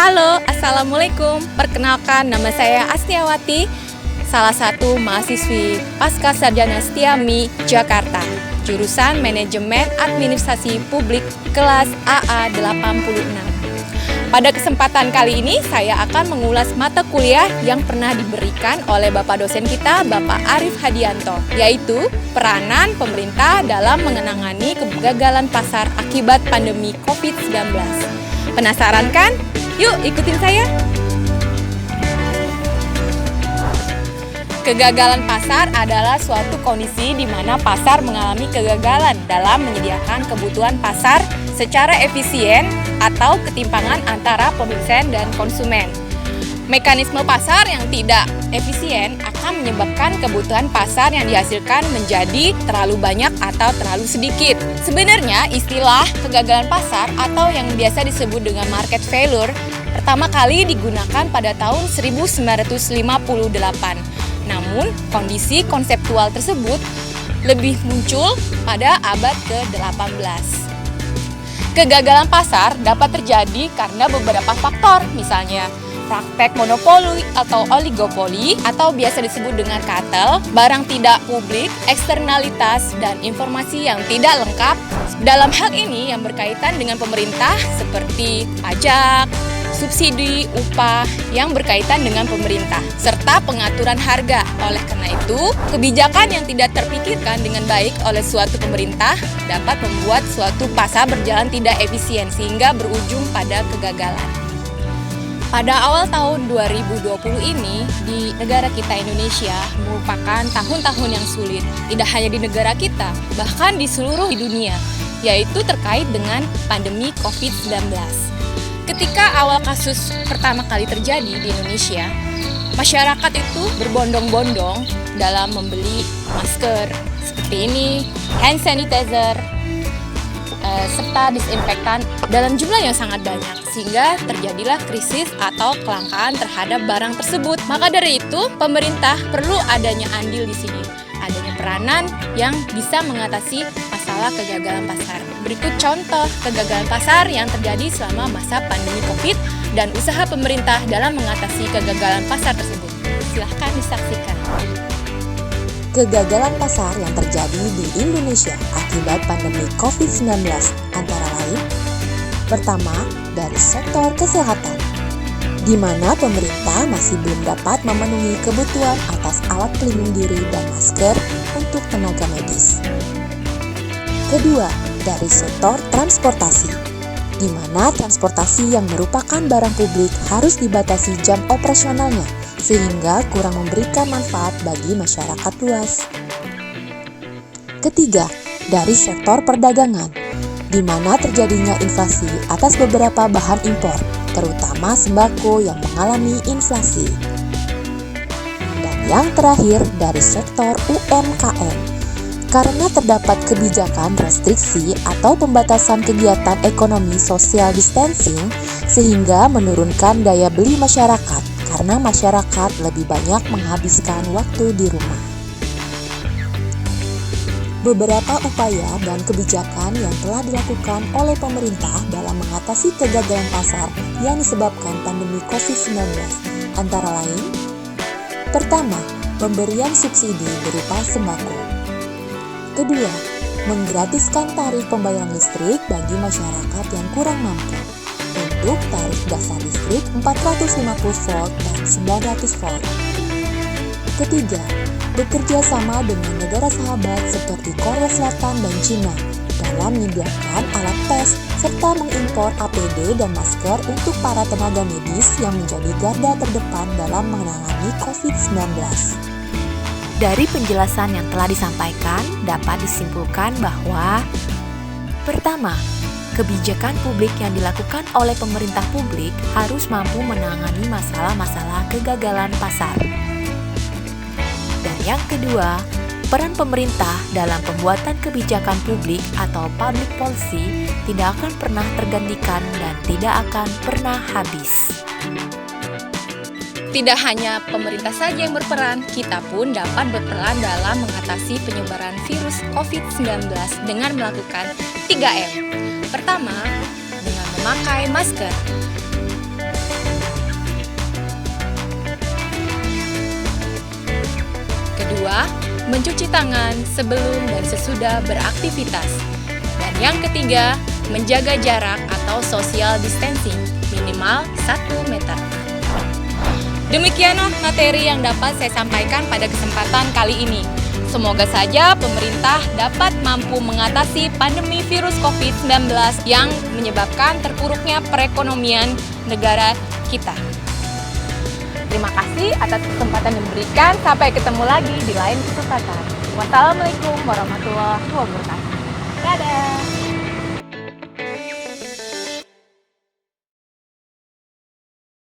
Halo, Assalamualaikum. Perkenalkan, nama saya Astiawati, salah satu mahasiswi Pasca Sarjana Setiami, Jakarta, jurusan Manajemen Administrasi Publik kelas AA 86. Pada kesempatan kali ini, saya akan mengulas mata kuliah yang pernah diberikan oleh Bapak dosen kita, Bapak Arif Hadianto, yaitu peranan pemerintah dalam menangani kegagalan pasar akibat pandemi COVID-19. Penasaran kan? Yuk ikutin saya! Kegagalan pasar adalah suatu kondisi di mana pasar mengalami kegagalan dalam menyediakan kebutuhan pasar secara efisien atau ketimpangan antara produsen dan konsumen. Mekanisme pasar yang tidak efisien akan menyebabkan kebutuhan pasar yang dihasilkan menjadi terlalu banyak atau terlalu sedikit. Sebenarnya istilah kegagalan pasar atau yang biasa disebut dengan market failure pertama kali digunakan pada tahun 1958. Namun, kondisi konseptual tersebut lebih muncul pada abad ke-18. Kegagalan pasar dapat terjadi karena beberapa faktor, misalnya praktek monopoli atau oligopoli atau biasa disebut dengan kartel, barang tidak publik, eksternalitas, dan informasi yang tidak lengkap. Dalam hal ini yang berkaitan dengan pemerintah seperti pajak, subsidi, upah yang berkaitan dengan pemerintah, serta pengaturan harga. Oleh karena itu, kebijakan yang tidak terpikirkan dengan baik oleh suatu pemerintah dapat membuat suatu pasar berjalan tidak efisien sehingga berujung pada kegagalan. Pada awal tahun 2020 ini, di negara kita Indonesia merupakan tahun-tahun yang sulit. Tidak hanya di negara kita, bahkan di seluruh dunia, yaitu terkait dengan pandemi COVID-19. Ketika awal kasus pertama kali terjadi di Indonesia, masyarakat itu berbondong-bondong dalam membeli masker seperti ini, hand sanitizer, serta disinfektan dalam jumlah yang sangat banyak, sehingga terjadilah krisis atau kelangkaan terhadap barang tersebut. Maka dari itu, pemerintah perlu adanya andil di sini, adanya peranan yang bisa mengatasi masalah kegagalan pasar. Berikut contoh kegagalan pasar yang terjadi selama masa pandemi COVID dan usaha pemerintah dalam mengatasi kegagalan pasar tersebut. Silahkan disaksikan. Kegagalan pasar yang terjadi di Indonesia akibat pandemi COVID-19 antara lain: pertama, dari sektor kesehatan, di mana pemerintah masih belum dapat memenuhi kebutuhan atas alat pelindung diri dan masker untuk tenaga medis. Kedua, dari sektor transportasi, di mana transportasi yang merupakan barang publik harus dibatasi jam operasionalnya, sehingga kurang memberikan manfaat bagi masyarakat luas. Ketiga, dari sektor perdagangan, di mana terjadinya inflasi atas beberapa bahan impor, terutama sembako yang mengalami inflasi. Dan yang terakhir, dari sektor UMKM, karena terdapat kebijakan restriksi atau pembatasan kegiatan ekonomi social distancing, sehingga menurunkan daya beli masyarakat, karena masyarakat lebih banyak menghabiskan waktu di rumah. Beberapa upaya dan kebijakan yang telah dilakukan oleh pemerintah dalam mengatasi kegagalan pasar yang disebabkan pandemi COVID-19 antara lain: pertama, pemberian subsidi berupa sembako. Kedua, menggratiskan tarif pembayaran listrik bagi masyarakat yang kurang mampu untuk tarif dasar listrik 450 volt dan 900 volt. Ketiga, bekerja sama dengan negara sahabat seperti Korea Selatan dan Cina dalam menyediakan alat tes serta mengimpor APD dan masker untuk para tenaga medis yang menjadi garda terdepan dalam menangani COVID-19. Dari penjelasan yang telah disampaikan, dapat disimpulkan bahwa pertama, kebijakan publik yang dilakukan oleh pemerintah publik harus mampu menangani masalah-masalah kegagalan pasar. Dan yang kedua, peran pemerintah dalam pembuatan kebijakan publik atau public policy tidak akan pernah tergantikan dan tidak akan pernah habis. Tidak hanya pemerintah saja yang berperan, kita pun dapat berperan dalam mengatasi penyebaran virus COVID-19 dengan melakukan 3M. Pertama, dengan memakai masker. mencuci tangan sebelum dan sesudah beraktivitas. Dan yang ketiga, menjaga jarak atau social distancing minimal 1 meter. Demikianlah materi yang dapat saya sampaikan pada kesempatan kali ini. Semoga saja pemerintah dapat mampu mengatasi pandemi virus COVID-19 yang menyebabkan terpuruknya perekonomian negara kita. Terima kasih atas kesempatan yang diberikan. Sampai ketemu lagi di lain kesempatan. Wassalamualaikum warahmatullahi wabarakatuh. Dadah!